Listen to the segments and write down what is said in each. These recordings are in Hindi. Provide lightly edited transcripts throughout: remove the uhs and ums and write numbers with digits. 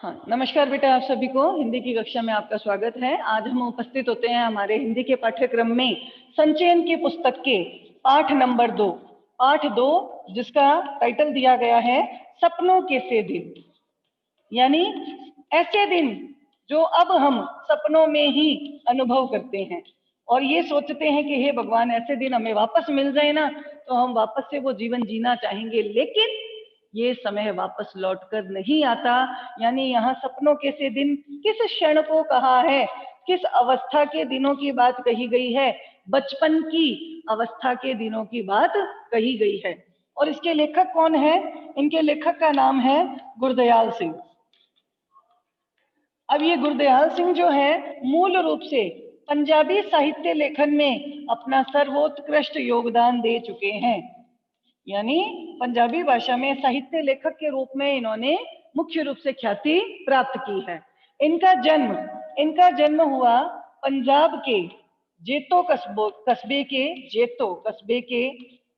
हाँ, नमस्कार बेटा, आप सभी को हिंदी की कक्षा में आपका स्वागत है। आज हम उपस्थित होते हैं हमारे हिंदी के पाठ्यक्रम में संचयन की पुस्तक के पाठ नंबर 2, पाठ 2 जिसका टाइटल दिया गया है सपनों के से दिन, यानी ऐसे दिन जो अब हम सपनों में ही अनुभव करते हैं और ये सोचते हैं कि हे भगवान, ऐसे दिन हमें वापस मिल जाए ना तो हम वापस से वो जीवन जीना चाहेंगे, लेकिन ये समय वापस लौट कर नहीं आता। यानी यहाँ सपनों के से दिन किस क्षण को कहा है, किस अवस्था के दिनों की बात कही गई है? बचपन की अवस्था के दिनों की बात कही गई है। और इसके लेखक कौन है? इनके लेखक का नाम है गुरदयाल सिंह। अब ये गुरदयाल सिंह जो है मूल रूप से पंजाबी साहित्य लेखन में अपना सर्वोत्कृष्ट योगदान दे चुके हैं। यानी पंजाबी भाषा में साहित्य लेखक के रूप में इन्होंने मुख्य रूप से ख्याति प्राप्त की है। इनका जन्म हुआ पंजाब के जेतो कस्बे के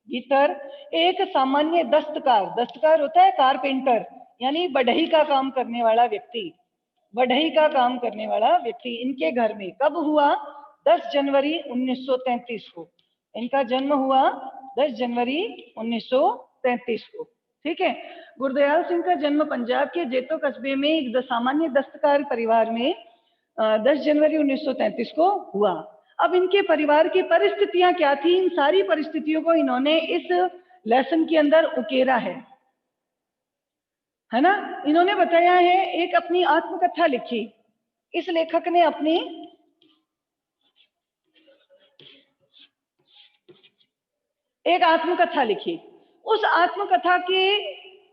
भीतर एक सामान्य दस्तकार होता है कारपेंटर, यानी बढ़ई का काम करने वाला व्यक्ति इनके घर में कब हुआ? 10 जनवरी 1933 को। इनका जन्म हुआ 10 जनवरी 1933 को। ठीक है। गुरदयाल सिंह का जन्म पंजाब के जेतो कस्बे में एक सामान्य दस्तकार परिवार में 10 जनवरी 1933 को हुआ। अब इनके परिवार की परिस्थितियां क्या थी, इन सारी परिस्थितियों को इन्होंने इस लेसन के अंदर उकेरा है ना। इन्होंने बताया है, एक अपनी आत्मकथा लिखी। इस लेखक ने अपनी एक आत्मकथा लिखी। उस आत्मकथा के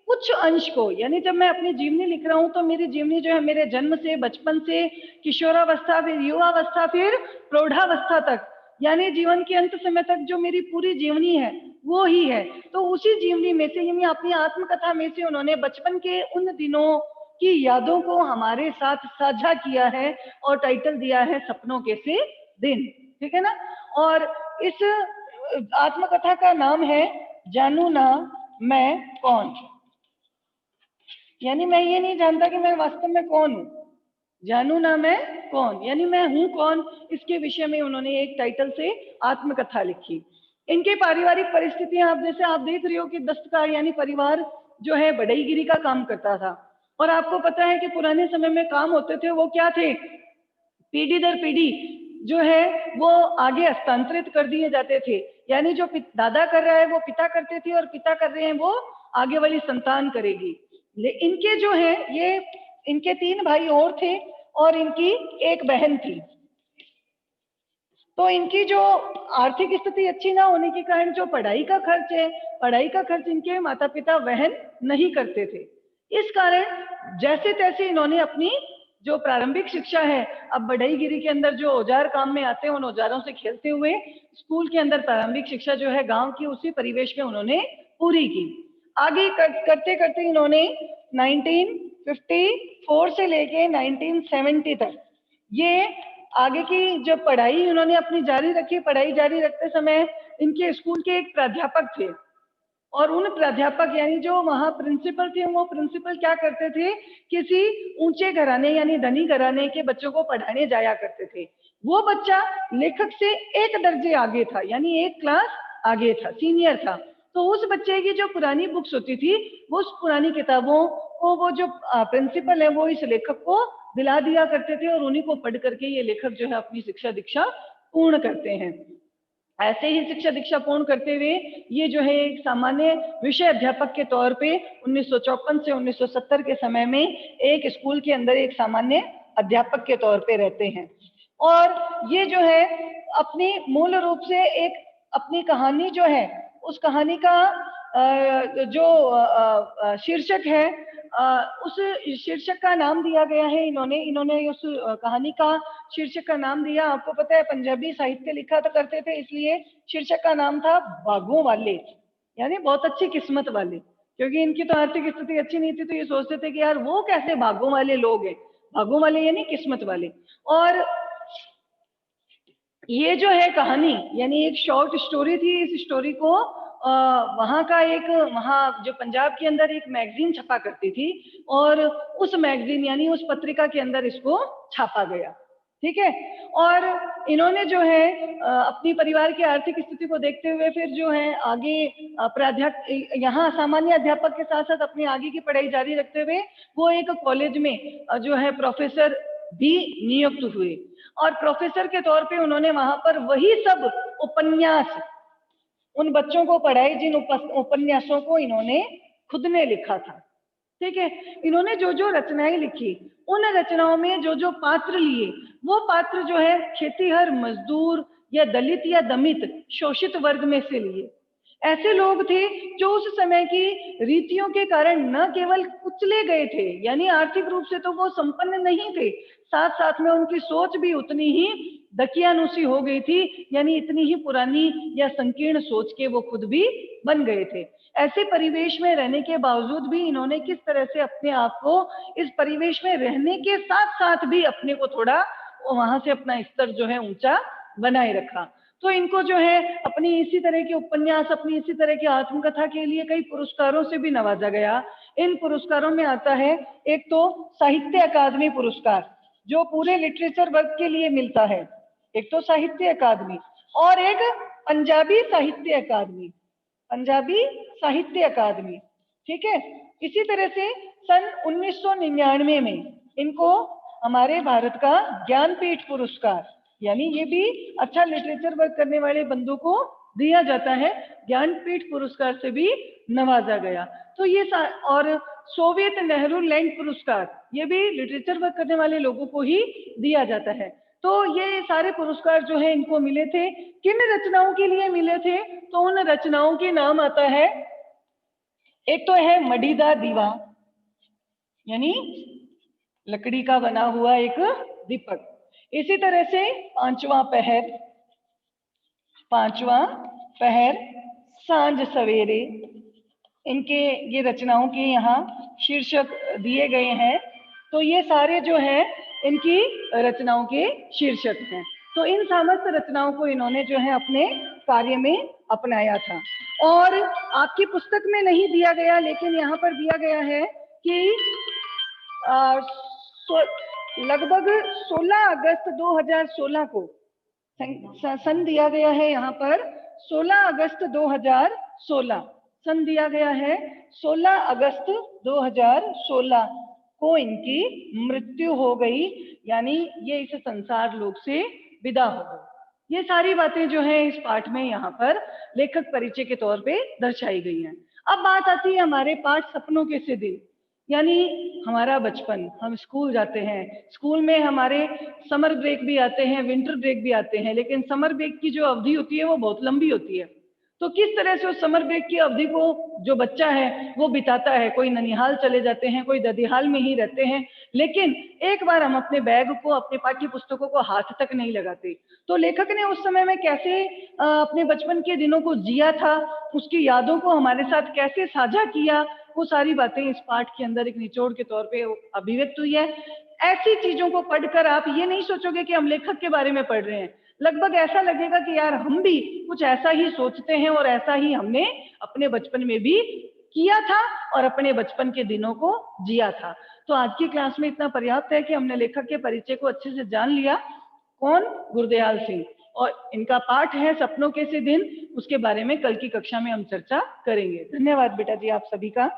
कुछ अंश को, यानी जब मैं अपनी जीवनी लिख रहा हूं तो मेरी जीवनी जो है मेरे जन्म से, बचपन से, किशोरावस्था, फिर युवावस्था, फिर प्रौढ़ावस्था तक, यानी जीवन के अंत समय तक जो मेरी पूरी जीवनी है वो ही है। तो उसी जीवनी में से, यानी अपनी आत्मकथा में से उन्होंने बचपन के उन दिनों की यादों को हमारे साथ साझा किया है और टाइटल दिया है सपनों के से दिन। ठीक है ना। और इस आत्मकथा का नाम है जानू ना मैं कौन। यानी मैं ये नहीं जानता कि मैं वास्तव में कौन हूं, जानू ना मैं कौन, यानी मैं हूं कौन, इसके विषय में उन्होंने एक टाइटल से आत्मकथा लिखी। इनके पारिवारिक परिस्थितियां आप जैसे आप देख रहे हो कि दस्तकार यानी परिवार जो है बढ़ईगिरी का काम करता था। और आपको पता है कि पुराने समय में काम होते थे वो क्या थे, पीढ़ी दर पीढ़ी जो है वो आगे हस्तांतरित कर दिए जाते थे। यानी जो दादा कर रहा है वो पिता करते थे और पिता कर रहे हैं वो आगे वाली संतान करेगी। इनके जो है ये इनके 3 भाई और थे और इनकी एक बहन थी। तो इनकी जो आर्थिक स्थिति अच्छी ना होने के कारण जो पढ़ाई का खर्च इनके माता पिता वहन नहीं करते थे। इस कारण जैसे तैसे इन्होंने अपनी जो प्रारंभिक शिक्षा है, अब बढ़ईगिरी के अंदर जो औजार काम में आते हैं उन औजारों से खेलते हुए स्कूल के अंदर प्रारंभिक शिक्षा जो है गांव की उसी परिवेश में उन्होंने पूरी की। आगे करते करते इन्होंने 1954 से लेके 1970 तक ये आगे की जो पढ़ाई उन्होंने अपनी जारी रखी। पढ़ाई जारी रखते समय इनके स्कूल के एक प्राध्यापक थे और उन प्राध्यापक यानी जो वहां प्रिंसिपल थे, वो प्रिंसिपल क्या करते थे, किसी ऊंचे घराने यानी धनी घराने के बच्चों को पढ़ाने जाया करते थे। वो बच्चा लेखक से एक दर्जे आगे था, यानी एक क्लास आगे था, सीनियर था। तो उस बच्चे की जो पुरानी बुक्स होती थी, वो उस पुरानी किताबों को वो जो प्रिंसिपल है वो इस लेखक को दिला दिया करते थे और उन्हीं को पढ़ करके ये लेखक जो है अपनी शिक्षा दीक्षा पूर्ण करते हैं। ऐसे ही शिक्षा दीक्षा पूर्ण करते हुए ये जो है एक सामान्य विषय अध्यापक के तौर पे 1954 से 1970 के समय में एक स्कूल के अंदर एक सामान्य अध्यापक के तौर पे रहते हैं। और ये जो है अपनी मूल रूप से एक अपनी कहानी जो है उस कहानी का जो शीर्षक है, उस शीर्षक का नाम दिया गया है, इन्होंने उस कहानी का शीर्षक का नाम दिया। आपको पता है पंजाबी साहित्य लिखा तो करते थे, इसलिए शीर्षक का नाम था भागों वाले, यानी बहुत अच्छी किस्मत वाले। क्योंकि इनकी तो आर्थिक स्थिति अच्छी नहीं थी तो ये सोचते थे कि यार वो कैसे भागों वाले लोग हैं, भागों वाले यानी किस्मत वाले। और ये जो है कहानी यानी एक शॉर्ट स्टोरी थी। इस स्टोरी को वहाँ का एक, वहाँ जो पंजाब के अंदर एक मैगजीन छपा करती थी और उस मैगजीन यानी उस पत्रिका के अंदर इसको छापा गया। ठीक है। और इन्होंने जो है अपनी परिवार की आर्थिक स्थिति को देखते हुए फिर जो है आगे प्राध्यापक, यहाँ सामान्य अध्यापक के साथ साथ अपनी आगे की पढ़ाई जारी रखते हुए वो एक कॉलेज में जो है प्रोफेसर भी नियुक्त हुए। और प्रोफेसर के तौर पे उन्होंने वहां पर वही सब उपन्यास उन बच्चों को पढ़ाए जिन उपन्यासों को इन्होंने खुद ने लिखा था। ठीक है। इन्होंने जो जो रचनाएं लिखी, उन रचनाओं में जो जो पात्र लिए, वो पात्र जो है खेतीहर, मजदूर या दलित या दमित शोषित वर्ग में से लिए। ऐसे लोग थे जो उस समय की रीतियों के कारण न केवल कुचले गए थे, यानी आर्थिक रूप से तो वो संपन्न नहीं थे, साथ साथ में उनकी सोच भी उतनी ही दकियानुसी हो गई थी, यानी इतनी ही पुरानी या संकीर्ण सोच के वो खुद भी बन गए थे। ऐसे परिवेश में रहने के बावजूद भी इन्होंने किस तरह से अपने आप को इस परिवेश में रहने के साथ साथ भी अपने को थोड़ा वहां से अपना स्तर जो है ऊंचा बनाए रखा। तो इनको जो है अपनी इसी तरह के उपन्यास, अपनी इसी तरह की आत्मकथा के लिए कई पुरस्कारों से भी नवाजा गया। इन पुरस्कारों में आता है एक तो साहित्य अकादमी पुरस्कार जो पूरे लिटरेचर वर्ग के लिए मिलता है, एक तो साहित्य अकादमी, और एक पंजाबी साहित्य अकादमी, पंजाबी साहित्य अकादमी। ठीक है। इसी तरह से सन 1999 में इनको हमारे भारत का ज्ञानपीठ पुरस्कार, यानी ये भी अच्छा लिटरेचर वर्क करने वाले बंदों को दिया जाता है, ज्ञानपीठ पुरस्कार से भी नवाजा गया। तो ये और सोवियत नेहरू लैंड पुरस्कार, ये भी लिटरेचर वर्क करने वाले लोगों को ही दिया जाता है। तो ये सारे पुरस्कार जो है इनको मिले थे। किन रचनाओं के लिए मिले थे? तो उन रचनाओं के नाम आता है, एक तो है मडीदा दीवा, यानी लकड़ी का बना हुआ एक दीपक। इसी तरह से पांचवा पहर, पांचवा पहर, सांझ सवेरे, इनके ये रचनाओं के यहाँ शीर्षक दिए गए हैं। तो ये सारे जो हैं इनकी रचनाओं के शीर्षक हैं। तो इन समस्त रचनाओं को इन्होंने जो है अपने कार्य में अपनाया था। और आपकी पुस्तक में नहीं दिया गया, लेकिन यहाँ पर दिया गया है कि लगभग 16 अगस्त 2016 को सन दिया गया है, यहाँ पर 16 अगस्त 2016 सन दिया गया है। 16 अगस्त 2016 को इनकी मृत्यु हो गई, यानी ये इस संसार लोक से विदा हो गए। ये सारी बातें जो है इस पाठ में यहाँ पर लेखक परिचय के तौर पे दर्शाई गई हैं। अब बात आती है हमारे 5 सपनों के से दिन, यानी हमारा बचपन। हम स्कूल जाते हैं, स्कूल में हमारे समर ब्रेक भी आते हैं, विंटर ब्रेक भी आते हैं, लेकिन समर ब्रेक की जो अवधि होती है वो बहुत लंबी होती है। तो किस तरह से उस समर ब्रेक की अवधि को जो बच्चा है वो बिताता है, कोई ननिहाल चले जाते हैं, कोई ददिहाल में ही रहते हैं, लेकिन एक बार हम अपने बैग को, अपने पाठ्य पुस्तकों को हाथ तक नहीं लगाते। तो लेखक ने उस समय में कैसे अपने बचपन के दिनों को जिया था, उसकी यादों को हमारे साथ कैसे साझा किया, वो सारी बातें इस पाठ के अंदर एक निचोड़ के तौर पे अभिव्यक्त हुई है। ऐसी चीजों को पढ़कर आप ये नहीं सोचोगे कि हम लेखक के बारे में पढ़ रहे हैं, लगभग ऐसा लगेगा कि यार हम भी कुछ ऐसा ही सोचते हैं और ऐसा ही हमने अपने बचपन में भी किया था और अपने बचपन के दिनों को जिया था। तो आज की क्लास में इतना पर्याप्त है कि हमने लेखक के परिचय को अच्छे से जान लिया। कौन? गुरदयाल सिंह। और इनका पाठ है सपनों के से दिन, उसके बारे में कल की कक्षा में हम चर्चा करेंगे। धन्यवाद बेटा जी आप सभी का।